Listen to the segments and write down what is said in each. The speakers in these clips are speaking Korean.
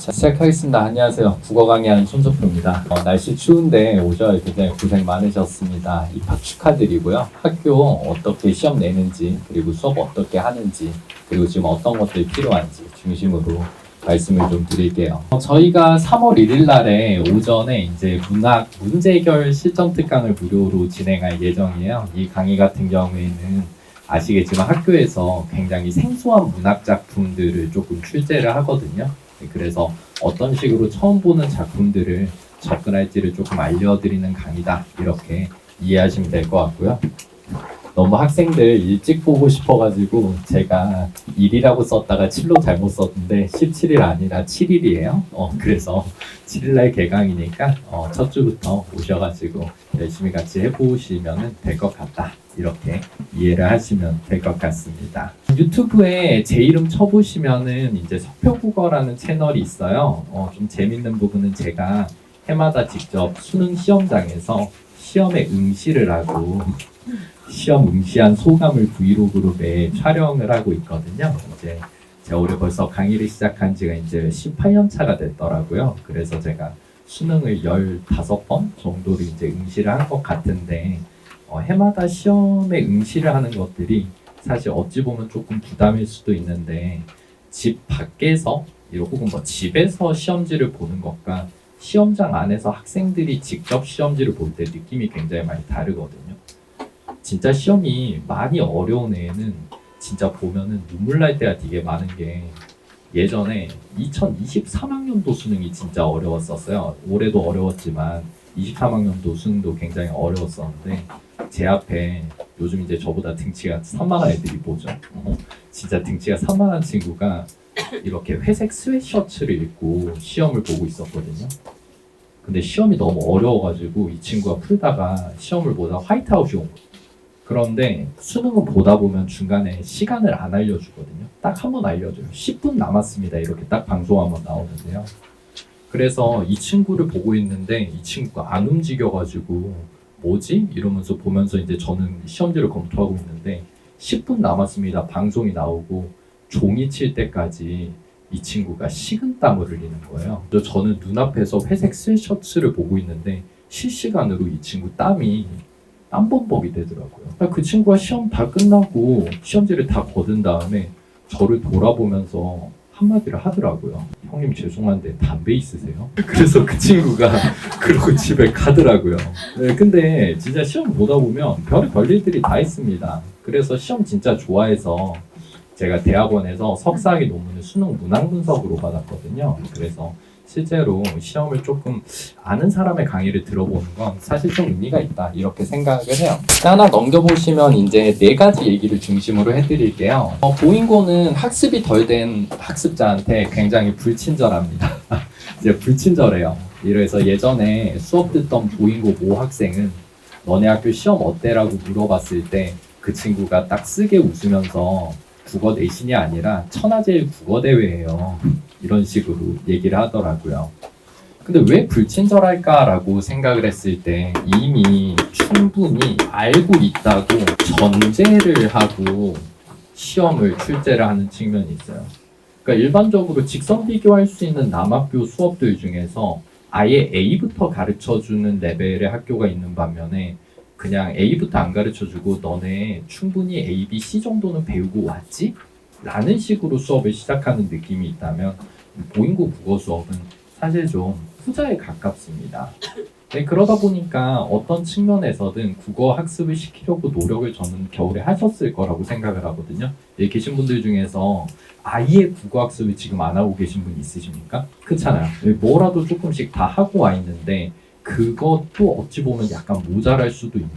자, 시작하겠습니다. 안녕하세요. 국어 강의하는 손석표입니다. 날씨 추운데 오셔서 굉장히 고생 많으셨습니다. 입학 축하드리고요. 학교 어떻게 시험 내는지, 그리고 수업 어떻게 하는지, 그리고 지금 어떤 것들이 필요한지 중심으로 말씀을 좀 드릴게요. 저희가 3월 1일 날에 오전에 이제 문학 문제 해결 실전 특강을 무료로 진행할 예정이에요. 이 강의 같은 경우에는 아시겠지만 학교에서 굉장히 생소한 문학 작품들을 조금 출제를 하거든요. 그래서 어떤 식으로 처음 보는 작품들을 접근할지를 조금 알려드리는 강의다. 이렇게 이해하시면 될 것 같고요. 너무 학생들 일찍 보고 싶어가지고 제가 1이라고 썼다가 7로 잘못 썼는데 17일 아니라 7일이에요. 그래서 7일날 개강이니까 첫 주부터 오셔가지고 열심히 같이 해보시면 될 것 같다. 이렇게 이해를 하시면 될 것 같습니다. 유튜브에 제 이름 쳐보시면은 이제 석표국어라는 채널이 있어요. 좀 재밌는 부분은 제가 해마다 직접 수능 시험장에서 시험에 응시를 하고 시험 응시한 소감을 브이로그로 매 촬영을 하고 있거든요. 이제 제가 올해 벌써 강의를 시작한 지가 이제 18년 차가 됐더라고요. 그래서 제가 수능을 15번 정도를 이제 응시를 한 것 같은데 해마다 시험에 응시를 하는 것들이 사실 어찌 보면 조금 부담일 수도 있는데 집 밖에서 혹은 뭐 집에서 시험지를 보는 것과 시험장 안에서 학생들이 직접 시험지를 볼 때 느낌이 굉장히 많이 다르거든요. 진짜 시험이 많이 어려운 애는 진짜 보면은 눈물 날 때가 되게 많은 게 예전에 2023학년도 수능이 진짜 어려웠었어요. 올해도 어려웠지만 23학년도 수능도 굉장히 어려웠었는데 제 앞에 요즘 이제 저보다 등치가 산만한 애들이 보죠. 진짜 등치가 산만한 친구가 이렇게 회색 스웨셔츠를 입고 시험을 보고 있었거든요. 근데 시험이 너무 어려워가지고 이 친구가 풀다가 시험을 보다 화이트아웃이 온 거예요. 그런데 수능은 보다 보면 중간에 시간을 안 알려주거든요. 딱 한 번 알려줘요. 10분 남았습니다. 이렇게 딱 방송 한번 나오는데요. 그래서 이 친구를 보고 있는데 이 친구가 안 움직여가지고 뭐지? 이러면서 보면서 이제 저는 시험지를 검토하고 있는데 10분 남았습니다. 방송이 나오고 종이 칠 때까지 이 친구가 식은땀을 흘리는 거예요. 저는 눈앞에서 회색 스웨셔츠를 보고 있는데 실시간으로 이 친구 땀이 땀범벅이 되더라고요. 그 친구가 시험 다 끝나고 시험지를 다 거둔 다음에 저를 돌아보면서 한마디를 하더라고요. 형님 죄송한데 담배 있으세요? 그래서 그 친구가 그러고 집에 가더라고요. 네, 근데 진짜 시험 보다 보면 별의별 일들이 다 있습니다. 그래서 시험 진짜 좋아해서 제가 대학원에서 석사학위 논문을 수능 문항 분석으로 받았거든요. 그래서 실제로 시험을 조금 아는 사람의 강의를 들어보는 건 사실 좀 의미가 있다 이렇게 생각을 해요. 하나 넘겨보시면 이제 4가지 얘기를 중심으로 해드릴게요. 보인고는 학습이 덜 된 학습자한테 굉장히 불친절합니다. 이제 불친절해요. 이래서 예전에 수업 듣던 보인고 모 학생은 너네 학교 시험 어때라고 물어봤을 때 그 친구가 딱 쓰게 웃으면서 국어 내신이 아니라 천하제일 국어대회예요. 이런 식으로 얘기를 하더라고요. 근데 왜 불친절할까라고 생각을 했을 때 이미 충분히 알고 있다고 전제를 하고 시험을 출제를 하는 측면이 있어요. 그러니까 일반적으로 직선 비교할 수 있는 남학교 수업들 중에서 아예 A부터 가르쳐주는 레벨의 학교가 있는 반면에 그냥 A부터 안 가르쳐주고 너네 충분히 A, B, C 정도는 배우고 왔지? 라는 식으로 수업을 시작하는 느낌이 있다면 보인고 국어 수업은 사실 좀 후자에 가깝습니다. 네, 그러다 보니까 어떤 측면에서든 국어 학습을 시키려고 노력을 저는 겨울에 하셨을 거라고 생각을 하거든요. 여기 계신 분들 중에서 아예 국어 학습을 지금 안 하고 계신 분 있으십니까? 그렇잖아요. 뭐라도 조금씩 다 하고 와 있는데 그것도 어찌 보면 약간 모자랄 수도 있는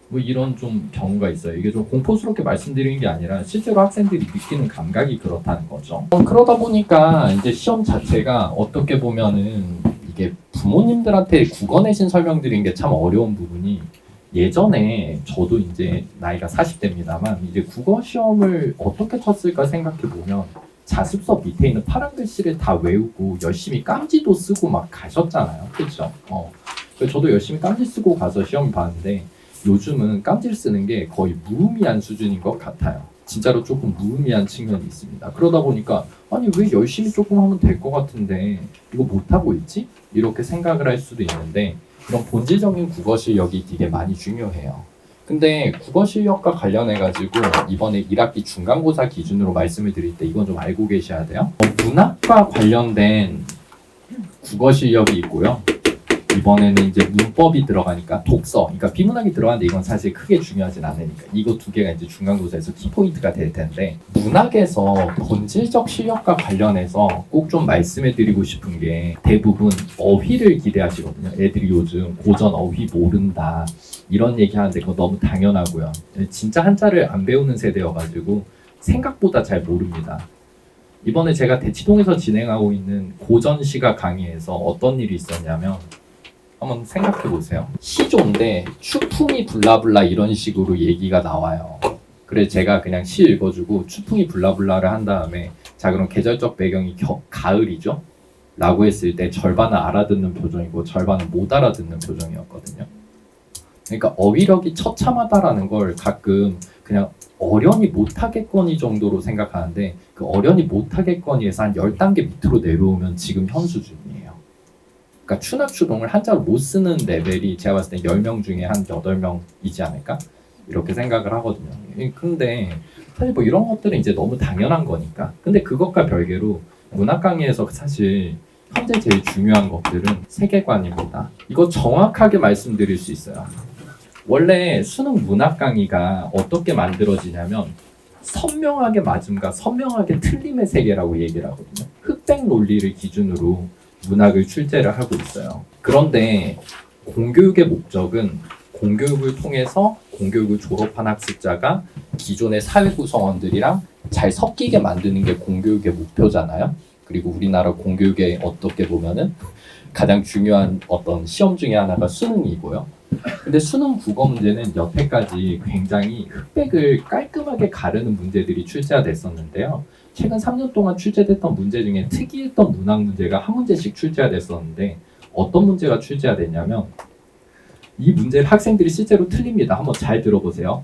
뭐 이런 좀 경우가 있어요. 이게 좀 공포스럽게 말씀드리는 게 아니라 실제로 학생들이 느끼는 감각이 그렇다는 거죠. 그러다 보니까 이제 시험 자체가 어떻게 보면은 이게 부모님들한테 국어 내신 설명드리는 게 참 어려운 부분이 예전에 저도 이제 나이가 40대입니다만 이제 국어 시험을 어떻게 쳤을까 생각해 보면 자습서 밑에 있는 파란 글씨를 다 외우고 열심히 깜지도 쓰고 막 가셨잖아요. 그렇죠? 저도 열심히 깜지 쓰고 가서 시험 봤는데 요즘은 깜지를 쓰는 게 거의 무의미한 수준인 것 같아요. 진짜로 조금 무의미한 측면이 있습니다. 그러다 보니까 아니 왜 열심히 조금 하면 될 것 같은데 이거 못하고 있지? 이렇게 생각을 할 수도 있는데 그런 본질적인 국어 실력이 되게 많이 중요해요. 근데 국어 실력과 관련해가지고 이번에 1학기 중간고사 기준으로 말씀을 드릴 때 이건 좀 알고 계셔야 돼요. 문학과 관련된 국어 실력이 있고요. 이번에는 이제 문법이 들어가니까 독서, 그러니까 비문학이 들어가는데 이건 사실 크게 중요하진 않으니까 이거 두 개가 이제 중간고사에서 키포인트가 될 텐데 문학에서 본질적 실력과 관련해서 꼭 좀 말씀해드리고 싶은 게 대부분 어휘를 기대하시거든요. 애들이 요즘 고전 어휘 모른다 이런 얘기하는데 그거 너무 당연하고요. 진짜 한자를 안 배우는 세대여가지고 생각보다 잘 모릅니다. 이번에 제가 대치동에서 진행하고 있는 고전시가 강의에서 어떤 일이 있었냐면 한번 생각해 보세요. 시조인데 추풍이 블라블라 이런 식으로 얘기가 나와요. 그래서 제가 그냥 시 읽어주고 추풍이 블라블라를 한 다음에 자 그럼 계절적 배경이 가을이죠? 라고 했을 때 절반은 알아듣는 표정이고 절반은 못 알아듣는 표정이었거든요. 그러니까 어휘력이 처참하다라는 걸 가끔 그냥 어련히 못하겠거니 정도로 생각하는데 그 어련히 못하겠거니에서 한 10단계 밑으로 내려오면 지금 현 수준이에요. 그러니까 추낙추동을 한자로 못 쓰는 레벨이 제가 봤을 때 10명 중에 한 8명이지 않을까? 이렇게 생각을 하거든요. 근데 사실 뭐 이런 것들은 이제 너무 당연한 거니까. 근데 그것과 별개로 문학 강의에서 사실 현재 제일 중요한 것들은 세계관입니다. 이거 정확하게 말씀드릴 수 있어요. 원래 수능 문학 강의가 어떻게 만들어지냐면 선명하게 맞음과 선명하게 틀림의 세계라고 얘기를 하거든요. 흑백 논리를 기준으로 문학을 출제를 하고 있어요. 그런데 공교육의 목적은 공교육을 통해서 공교육을 졸업한 학습자가 기존의 사회 구성원들이랑 잘 섞이게 만드는 게 공교육의 목표잖아요. 그리고 우리나라 공교육의 어떻게 보면은 가장 중요한 어떤 시험 중에 하나가 수능이고요. 근데 수능 국어 문제는 여태까지 굉장히 흑백을 깔끔하게 가르는 문제들이 출제가 됐었는데요. 최근 3년 동안 출제됐던 문제 중에 특이했던 문학 문제가 한 문제씩 출제가 됐었는데 어떤 문제가 출제가 됐냐면 이 문제를 학생들이 실제로 틀립니다. 한번 잘 들어보세요.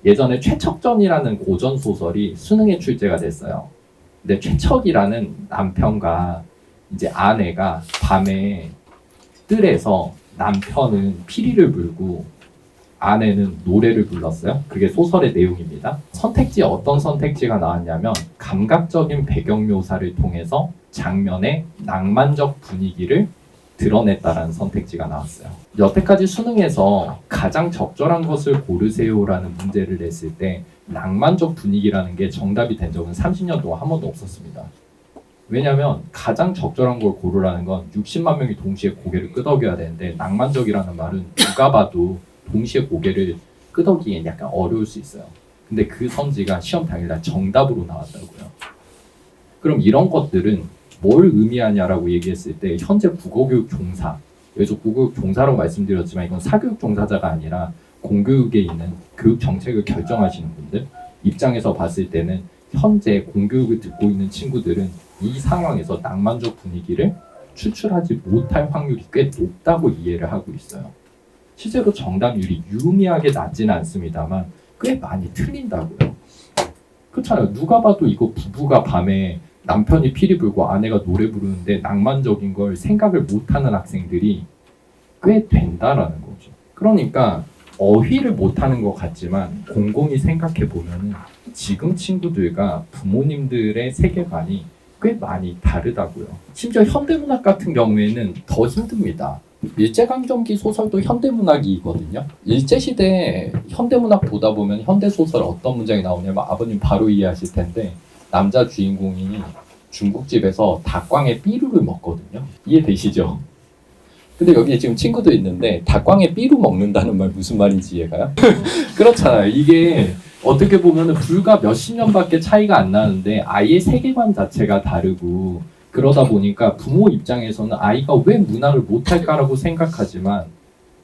예전에 최척전이라는 고전 소설이 수능에 출제가 됐어요. 근데 최척이라는 남편과 이제 아내가 밤에 뜰에서 남편은 피리를 불고 아내는 노래를 불렀어요. 그게 소설의 내용입니다. 선택지에 어떤 선택지가 나왔냐면 감각적인 배경 묘사를 통해서 장면의 낭만적 분위기를 드러냈다라는 선택지가 나왔어요. 여태까지 수능에서 가장 적절한 것을 고르세요라는 문제를 냈을 때 낭만적 분위기라는 게 정답이 된 적은 30년 동안 한 번도 없었습니다. 왜냐하면 가장 적절한 걸 고르라는 건 60만 명이 동시에 고개를 끄덕여야 되는데 낭만적이라는 말은 누가 봐도 동시에 고개를 끄덕이기엔 약간 어려울 수 있어요. 근데 그 선지가 시험 당일날 정답으로 나왔다고요. 그럼 이런 것들은 뭘 의미하냐라고 얘기했을 때 현재 국어교육 종사, 여기서 국어교육 종사라고 말씀드렸지만 이건 사교육 종사자가 아니라 공교육에 있는 교육 정책을 결정하시는 분들 입장에서 봤을 때는 현재 공교육을 듣고 있는 친구들은 이 상황에서 낭만적 분위기를 추출하지 못할 확률이 꽤 높다고 이해를 하고 있어요. 실제로 정답률이 유의미하게 낮지는 않습니다만 꽤 많이 틀린다고요. 그렇잖아요. 누가 봐도 이거 부부가 밤에 남편이 피리 불고 아내가 노래 부르는데 낭만적인 걸 생각을 못하는 학생들이 꽤 된다라는 거죠. 그러니까 어휘를 못하는 것 같지만 곰곰이 생각해 보면은 지금 친구들과 부모님들의 세계관이 꽤 많이 다르다고요. 심지어 현대문학 같은 경우에는 더 힘듭니다. 일제강점기 소설도 현대문학이거든요. 일제시대 현대문학 보다 보면 현대소설 어떤 문장이 나오냐면 아버님 바로 이해하실 텐데 남자 주인공이 중국집에서 닭광에 삐루를 먹거든요. 이해되시죠? 근데 여기 지금 친구도 있는데 닭광에 삐루 먹는다는 말 무슨 말인지 이해가요? 그렇잖아요. 이게 어떻게 보면 불과 몇십 년밖에 차이가 안 나는데 아이의 세계관 자체가 다르고 그러다 보니까 부모 입장에서는 아이가 왜 문학을 못할까라고 생각하지만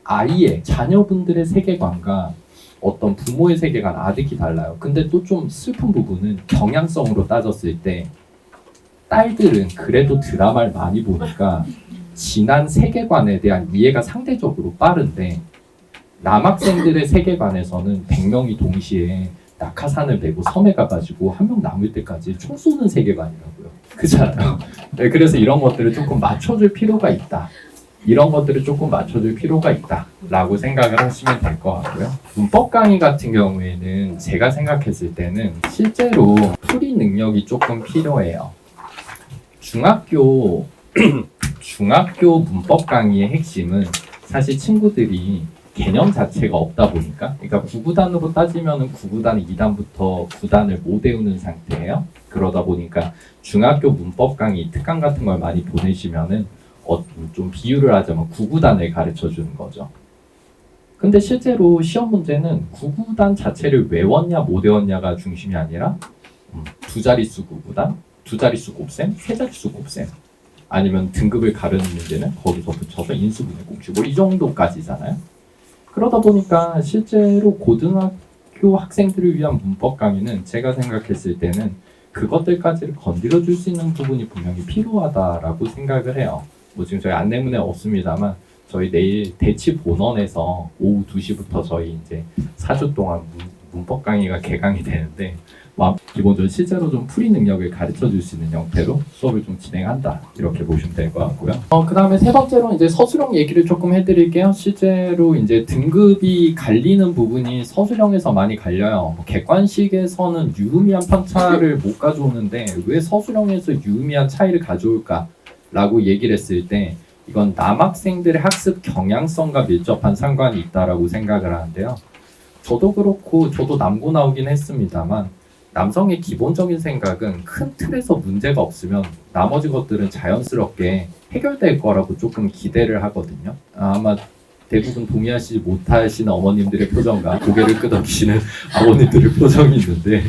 아이의 자녀분들의 세계관과 어떤 부모의 세계관 아득히 달라요. 근데 또 좀 슬픈 부분은 경향성으로 따졌을 때 딸들은 그래도 드라마를 많이 보니까 지난 세계관에 대한 이해가 상대적으로 빠른데 남학생들의 세계관에서는 100명이 동시에 낙하산을 메고 섬에 가가지고 한 명 남을 때까지 총 쏘는 세계관이라고요. 그렇잖아요. 네, 그래서 이런 것들을 조금 맞춰줄 필요가 있다. 이런 것들을 조금 맞춰줄 필요가 있다라고 생각을 하시면 될 것 같고요. 문법 강의 같은 경우에는 제가 생각했을 때는 실제로 풀이 능력이 조금 필요해요. 중학교 문법 강의의 핵심은 사실 친구들이 개념 자체가 없다 보니까, 그러니까 9구단으로 따지면은 9구단 2단부터 9단을 못 외우는 상태예요. 그러다 보니까 중학교 문법 강의 특강 같은 걸 많이 보내시면은 좀 비유를 하자면 9구단을 가르쳐 주는 거죠. 근데 실제로 시험 문제는 9구단 자체를 외웠냐 못 외웠냐가 중심이 아니라 두 자릿수 9구단, 두 자릿수 곱셈, 세 자릿수 곱셈, 아니면 등급을 가르는 문제는 거기서 붙여서 인수분해 공식 뭐 이 정도까지잖아요. 그러다 보니까 실제로 고등학교 학생들을 위한 문법 강의는 제가 생각했을 때는 그것들까지를 건드려 줄 수 있는 부분이 분명히 필요하다라고 생각을 해요. 뭐 지금 저희 안내문에 없습니다만 저희 내일 대치 본원에서 오후 2시부터 저희 이제 4주 동안 문법 강의가 개강이 되는데 기본적으로 실제로 좀 풀이 능력을 가르쳐 줄 수 있는 형태로 수업을 좀 진행한다, 이렇게 보시면 될 것 같고요. 그 다음에 세 번째로 이제 서술형 얘기를 조금 해드릴게요. 실제로 이제 등급이 갈리는 부분이 서술형에서 많이 갈려요. 객관식에서는 유의미한 편차를 못 가져오는데 왜 서술형에서 유의미한 차이를 가져올까? 라고 얘기를 했을 때 이건 남학생들의 학습 경향성과 밀접한 상관이 있다라고 생각을 하는데요. 저도 그렇고 저도 남고 나오긴 했습니다만 남성의 기본적인 생각은 큰 틀에서 문제가 없으면 나머지 것들은 자연스럽게 해결될 거라고 조금 기대를 하거든요. 아마 대부분 동의하시지 못하시는 어머님들의 표정과 고개를 끄덕이시는 아버님들의 표정이 있는데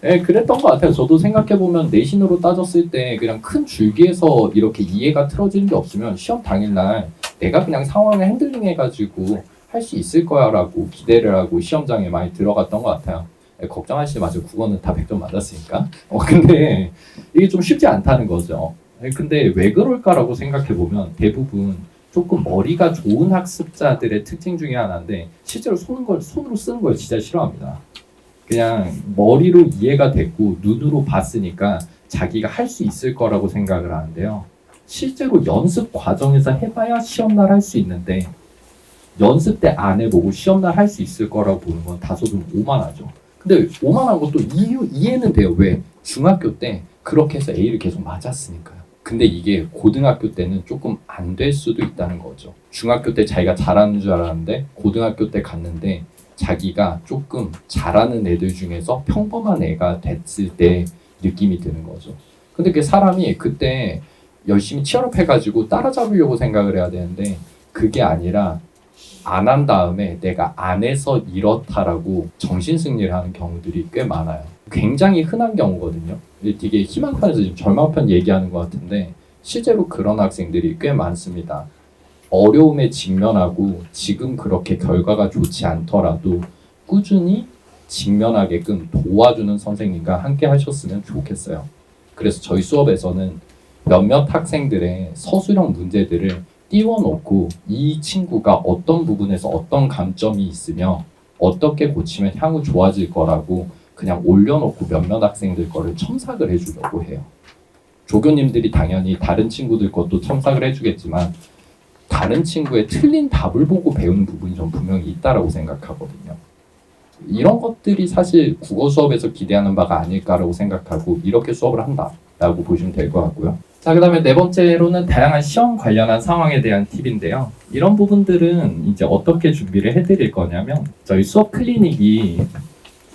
그랬던 것 같아요. 저도 생각해보면 내신으로 따졌을 때 그냥 큰 줄기에서 이렇게 이해가 틀어지는 게 없으면 시험 당일날 내가 그냥 상황을 핸들링해가지고 할 수 있을 거야 라고 기대를 하고 시험장에 많이 들어갔던 것 같아요. 걱정하시지 마세요. 국어는 다 100점 맞았으니까. 근데 이게 좀 쉽지 않다는 거죠. 근데 왜 그럴까라고 생각해보면 대부분 조금 머리가 좋은 학습자들의 특징 중에 하나인데 실제로 손으로 쓰는 걸 진짜 싫어합니다. 그냥 머리로 이해가 됐고 눈으로 봤으니까 자기가 할 수 있을 거라고 생각을 하는데요. 실제로 연습 과정에서 해봐야 시험날 할 수 있는데 연습 때 안 해보고 시험날 할 수 있을 거라고 보는 건 다소 좀 오만하죠. 근데 오만한 것도 이해는 돼요. 왜? 중학교 때 그렇게 해서 A를 계속 맞았으니까요. 근데 이게 고등학교 때는 조금 안 될 수도 있다는 거죠. 중학교 때 자기가 잘하는 줄 알았는데 고등학교 때 갔는데 자기가 조금 잘하는 애들 중에서 평범한 애가 됐을 때 느낌이 드는 거죠. 근데 그 사람이 그때 열심히 치열업 해가지고 따라잡으려고 생각을 해야 되는데 그게 아니라 안 한 다음에 내가 안 해서 이렇다라고 정신승리를 하는 경우들이 꽤 많아요. 굉장히 흔한 경우거든요. 근데 되게 희망편에서 지금 절망편 얘기하는 것 같은데 실제로 그런 학생들이 꽤 많습니다. 어려움에 직면하고 지금 그렇게 결과가 좋지 않더라도 꾸준히 직면하게끔 도와주는 선생님과 함께 하셨으면 좋겠어요. 그래서 저희 수업에서는 몇몇 학생들의 서술형 문제들을 띄워놓고 이 친구가 어떤 부분에서 어떤 감점이 있으며 어떻게 고치면 향후 좋아질 거라고 그냥 올려놓고 몇몇 학생들 거를 첨삭을 해주려고 해요. 조교님들이 당연히 다른 친구들 것도 첨삭을 해주겠지만 다른 친구의 틀린 답을 보고 배우는 부분이 좀 분명히 있다라고 생각하거든요. 이런 것들이 사실 국어 수업에서 기대하는 바가 아닐까라고 생각하고 이렇게 수업을 한다라고 보시면 될 것 같고요. 자, 그 다음에 네 번째로는 다양한 시험 관련한 상황에 대한 팁인데요. 이런 부분들은 이제 어떻게 준비를 해드릴 거냐면 저희 수업 클리닉이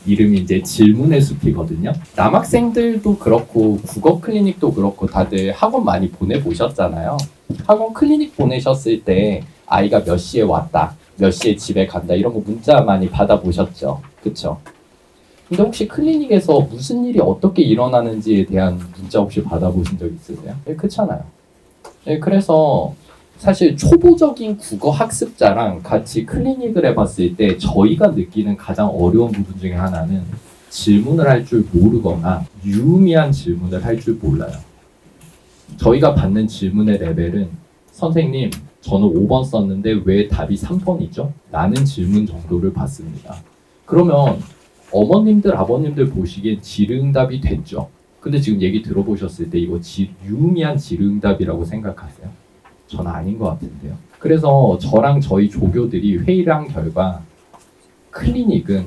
이름이 이제 질문의 숲이거든요. 남학생들도 그렇고 국어 클리닉도 그렇고 다들 학원 많이 보내보셨잖아요. 학원 클리닉 보내셨을 때 아이가 몇 시에 왔다, 몇 시에 집에 간다 이런 거 문자 많이 받아보셨죠? 그쵸? 근데 혹시 클리닉에서 무슨 일이 어떻게 일어나는지에 대한 문자 혹시 받아보신 적 있으세요? 네, 그렇잖아요. 네, 그래서 사실 초보적인 국어 학습자랑 같이 클리닉을 해봤을 때 저희가 느끼는 가장 어려운 부분 중에 하나는 질문을 할 줄 모르거나 유의미한 질문을 할 줄 몰라요. 저희가 받는 질문의 레벨은 선생님, 저는 5번 썼는데 왜 답이 3번이죠? 라는 질문 정도를 받습니다. 그러면 어머님들, 아버님들 보시기엔 질의응답이 됐죠. 근데 지금 얘기 들어보셨을 때 이거 유의미한 질의응답이라고 생각하세요? 저는 아닌 것 같은데요. 그래서 저랑 저희 조교들이 회의를 한 결과 클리닉은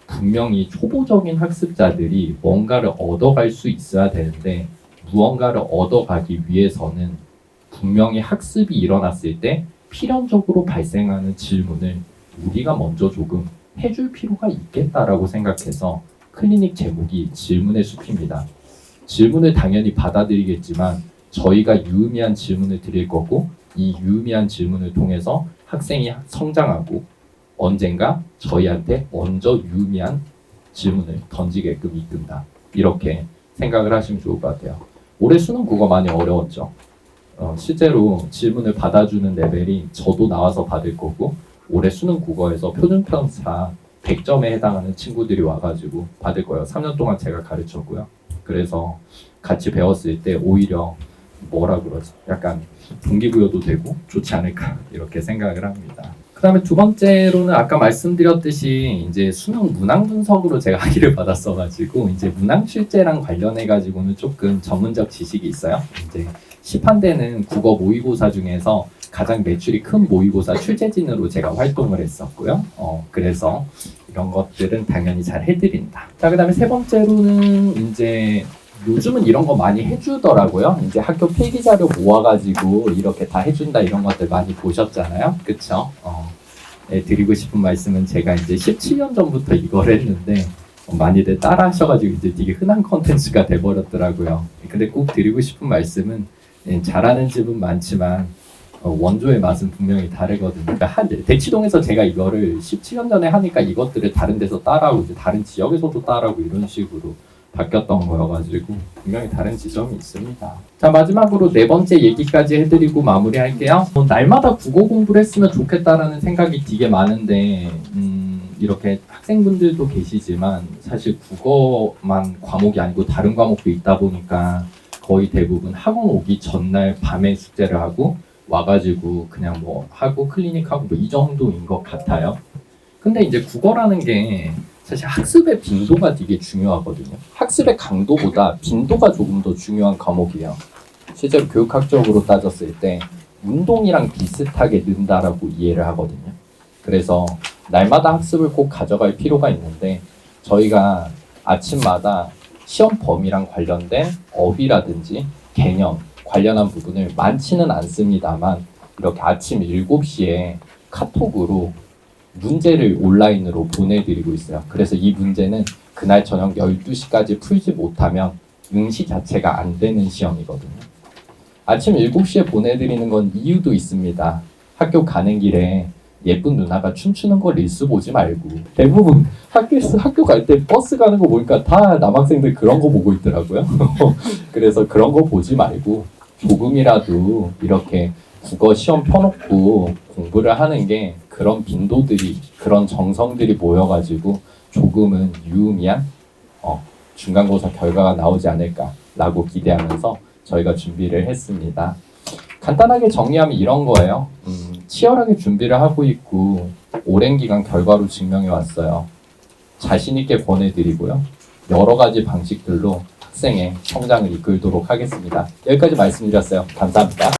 분명히 초보적인 학습자들이 뭔가를 얻어갈 수 있어야 되는데 무언가를 얻어가기 위해서는 분명히 학습이 일어났을 때 필연적으로 발생하는 질문을 우리가 먼저 조금 해줄 필요가 있겠다라고 생각해서 클리닉 제목이 질문의 숲입니다. 질문을 당연히 받아들이겠지만 저희가 유의미한 질문을 드릴 거고 이 유의미한 질문을 통해서 학생이 성장하고 언젠가 저희한테 먼저 유의미한 질문을 던지게끔 이끈다. 이렇게 생각을 하시면 좋을 것 같아요. 올해 수능 국어 많이 어려웠죠. 실제로 질문을 받아주는 레벨이 저도 나와서 받을 거고 올해 수능 국어에서 표준편차 100점에 해당하는 친구들이 와가지고 받을 거예요. 3년 동안 제가 가르쳤고요. 그래서 같이 배웠을 때 오히려 뭐라 그러지? 약간 동기부여도 되고 좋지 않을까 이렇게 생각을 합니다. 그 다음에 두 번째로는 아까 말씀드렸듯이 이제 수능 문항 분석으로 제가 학위를 받았어가지고 이제 문항 출제랑 관련해가지고는 조금 전문적 지식이 있어요. 이제 시판되는 국어 모의고사 중에서 가장 매출이 큰 모의고사 출제진으로 제가 활동을 했었고요. 그래서 이런 것들은 당연히 잘 해드린다. 자, 그 다음에 세 번째로는 이제 요즘은 이런 거 많이 해주더라고요. 이제 학교 필기자료 모아가지고 이렇게 다 해준다 이런 것들 많이 보셨잖아요. 그쵸? 드리고 싶은 말씀은 제가 이제 17년 전부터 이걸 했는데 많이들 따라 하셔가지고 이제 되게 흔한 컨텐츠가 돼버렸더라고요. 근데 꼭 드리고 싶은 말씀은 잘하는 집은 많지만 원조의 맛은 분명히 다르거든요. 그러니까 대치동에서 제가 이거를 17년 전에 하니까 이것들을 다른 데서 따라하고 이제 다른 지역에서도 따라하고 이런 식으로 바뀌었던 거여가지고 분명히 다른 지점이 있습니다. 자, 마지막으로 네 번째 얘기까지 해드리고 마무리할게요. 날마다 국어 공부를 했으면 좋겠다라는 생각이 되게 많은데 이렇게 학생분들도 계시지만 사실 국어만 과목이 아니고 다른 과목도 있다 보니까 거의 대부분 학원 오기 전날 밤에 숙제를 하고 와가지고 그냥 뭐 하고 클리닉 하고 뭐 이 정도인 것 같아요. 근데 이제 국어라는 게 사실 학습의 빈도가 되게 중요하거든요. 학습의 강도보다 빈도가 조금 더 중요한 과목이에요. 실제로 교육학적으로 따졌을 때 운동이랑 비슷하게 는다라고 이해를 하거든요. 그래서 날마다 학습을 꼭 가져갈 필요가 있는데 저희가 아침마다 시험 범위랑 관련된 어휘라든지 개념 관련한 부분을 많지는 않습니다만 이렇게 아침 7시에 카톡으로 문제를 온라인으로 보내드리고 있어요. 그래서 이 문제는 그날 저녁 12시까지 풀지 못하면 응시 자체가 안 되는 시험이거든요. 아침 7시에 보내드리는 건 이유도 있습니다. 학교 가는 길에 예쁜 누나가 춤추는 거 릴스 보지 말고 대부분 학교 갈 때 버스 가는 거 보니까 다 남학생들 그런 거 보고 있더라고요. 그래서 그런 거 보지 말고 조금이라도 이렇게 국어 시험 펴놓고 공부를 하는 게 그런 빈도들이 그런 정성들이 모여가지고 조금은 유의미한 중간고사 결과가 나오지 않을까라고 기대하면서 저희가 준비를 했습니다. 간단하게 정리하면 이런 거예요. 치열하게 준비를 하고 있고 오랜 기간 결과로 증명해 왔어요. 자신 있게 권해드리고요. 여러 가지 방식들로 학생의 성장을 이끌도록 하겠습니다. 여기까지 말씀드렸어요. 감사합니다.